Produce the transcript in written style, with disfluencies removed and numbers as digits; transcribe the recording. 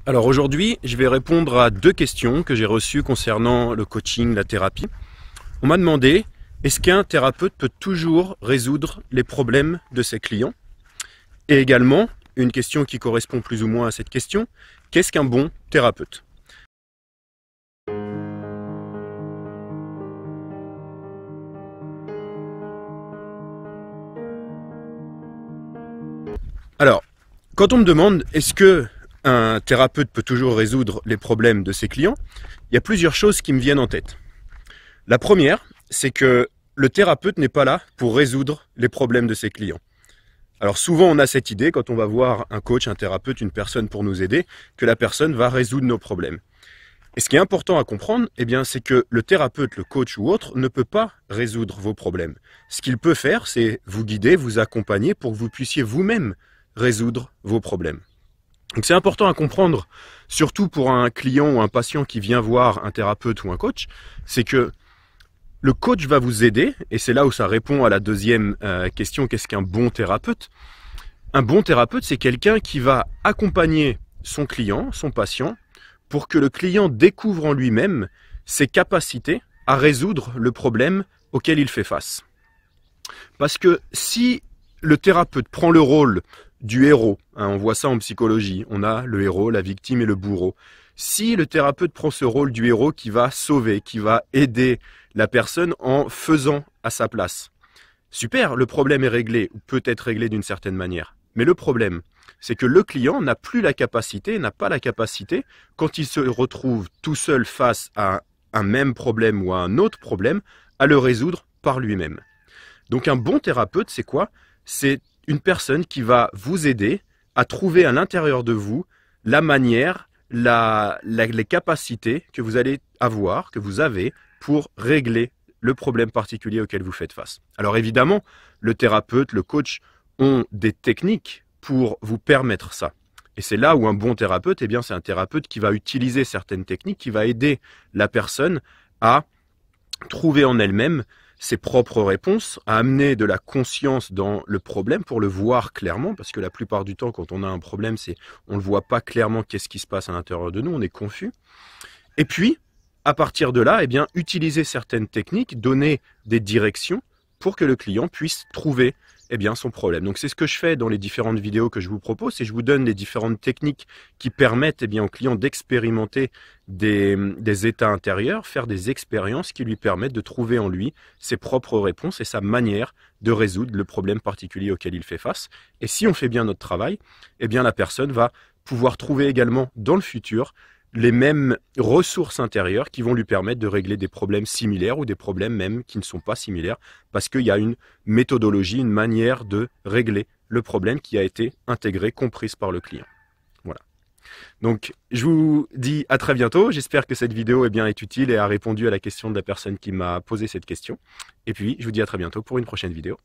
Alors aujourd'hui, je vais répondre à deux questions que j'ai reçues concernant le coaching, la thérapie. On m'a demandé, est-ce qu'un thérapeute peut toujours résoudre les problèmes de ses clients? Et également, une question qui correspond plus ou moins à cette question, qu'est-ce qu'un bon thérapeute? Alors, quand on me demande, est-ce que un thérapeute peut toujours résoudre les problèmes de ses clients, il y a plusieurs choses qui me viennent en tête. La première, c'est que le thérapeute n'est pas là pour résoudre les problèmes de ses clients. Alors souvent on a cette idée quand on va voir un coach, un thérapeute, une personne pour nous aider, que la personne va résoudre nos problèmes. Et ce qui est important à comprendre, c'est que le thérapeute, le coach ou autre ne peut pas résoudre vos problèmes. Ce qu'il peut faire, c'est vous guider, vous accompagner pour que vous puissiez vous-même résoudre vos problèmes. Donc c'est important à comprendre, surtout pour un client ou un patient qui vient voir un thérapeute ou un coach, c'est que le coach va vous aider, et c'est là où ça répond à la deuxième question, qu'est-ce qu'un bon thérapeute? Un bon thérapeute, c'est quelqu'un qui va accompagner son client, son patient, pour que le client découvre en lui-même ses capacités à résoudre le problème auquel il fait face. Parce que si le thérapeute prend le rôle du héros, on voit ça en psychologie, on a le héros, la victime et le bourreau. Si le thérapeute prend ce rôle du héros qui va sauver, qui va aider la personne en faisant à sa place, super, le problème est réglé, ou peut être réglé d'une certaine manière. Mais le problème, c'est que le client n'a plus la capacité, n'a pas la capacité, quand il se retrouve tout seul face à un même problème ou à un autre problème, à le résoudre par lui-même. Donc un bon thérapeute, c'est quoi? C'est une personne qui va vous aider à trouver à l'intérieur de vous la manière, les capacités que vous allez avoir, que vous avez pour régler le problème particulier auquel vous faites face. Alors évidemment, le thérapeute, le coach ont des techniques pour vous permettre ça. Et c'est là où un bon thérapeute, c'est un thérapeute qui va utiliser certaines techniques, qui va aider la personne à trouver en elle-même ses propres réponses, à amener de la conscience dans le problème pour le voir clairement, parce que la plupart du temps, quand on a un problème, on ne voit pas clairement qu'est-ce qui se passe à l'intérieur de nous, on est confus. Et puis, à partir de là, utiliser certaines techniques, donner des directions pour que le client puisse trouver son problème. Donc c'est ce que je fais dans les différentes vidéos que je vous propose, c'est que je vous donne les différentes techniques qui permettent au client d'expérimenter des états intérieurs, faire des expériences qui lui permettent de trouver en lui ses propres réponses et sa manière de résoudre le problème particulier auquel il fait face. Et si on fait bien notre travail, la personne va pouvoir trouver également dans le futur les mêmes ressources intérieures qui vont lui permettre de régler des problèmes similaires ou des problèmes même qui ne sont pas similaires parce qu'il y a une méthodologie, une manière de régler le problème qui a été intégrée, comprise par le client. Voilà. Donc, je vous dis à très bientôt. J'espère que cette vidéo est utile et a répondu à la question de la personne qui m'a posé cette question. Et puis, je vous dis à très bientôt pour une prochaine vidéo.